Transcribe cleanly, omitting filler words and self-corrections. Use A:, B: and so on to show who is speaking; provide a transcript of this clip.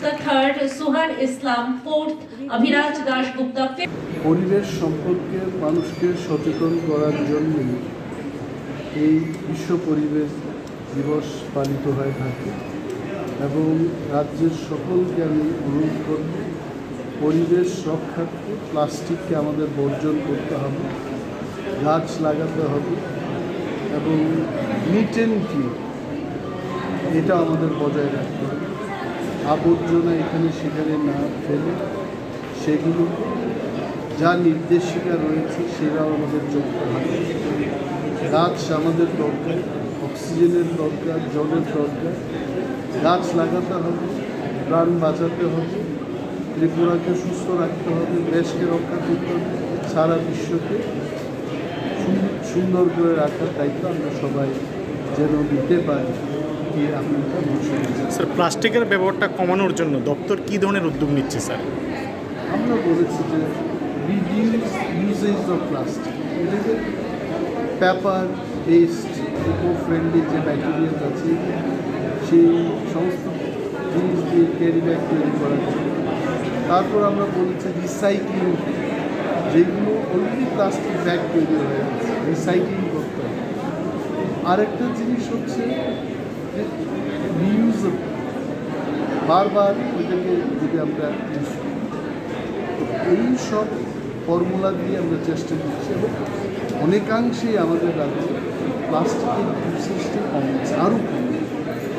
A: The third, Suhan Islam. Fourth, Abhiraj Dasgupta.
B: পরিবেশ সম্পর্কে মানুষকে সচেতন করার জন্য এই বিশ্ব পরিবেশ দিবস পালিত হয়ে থাকে এবং রাজ্যের সকলকে আমি অনুরোধ করব পরিবেশ রক্ষার্থে প্লাস্টিককে আমাদের বর্জন করতে হবে, গাছ লাগাতে হবে এবং নিট অ্যান্ড ক্লিন এটা আমাদের বজায় রাখতে হবে। আবর্জনা এখানে সেখানে না ফেলে সেগুলো যা নির্দেশিকা রয়েছে সেটাও আমাদের চলতে হবে। গাছ আমাদের দরকার, অক্সিজেনের দরকার, জলের দরকার, গাছ লাগাতে হবে, প্রাণ বাঁচাতে হবে, ত্রিপুরাকে সুস্থ রাখতে হবে, দেশকে রক্ষা করতে হবে, সারা বিশ্বকে সুন্দর করে রাখার দায়িত্ব আমরা সবাই যেন নিতে পারি।
C: স্যার, প্লাস্টিকের ব্যবহারটা কমানোর জন্য দপ্তর কী ধরনের উদ্যোগ নিচ্ছে স্যার?
B: আমরা বলেছি যে রিডিউস ইউজেজ অফ প্লাস্টিক, এটাকে পেপার বেসড ইকো ফ্রেন্ডলি যে ম্যাটেরিয়াল আছে সেই সমস্ত জিনিস দিয়ে ক্যারি ব্যাগ তৈরি করা যায়। তারপর আমরা বলেছি রিসাইক্লিং, যেগুলো অলরেডি প্লাস্টিক ব্যাগ তৈরি হয়ে গেছে রিসাইক্লিং করতে হবে। আরেকটা জিনিস হচ্ছে রিউজেবল, বারবার ওইটাকে যদি আমরা ইউজ করি, এই সব ফর্মুলা দিয়ে আমরা চেষ্টা করছি এবং অনেকাংশেই আমাদের রাজ্যে প্লাস্টিকের ইউসেজটা কমেছে, আরও কমেছে।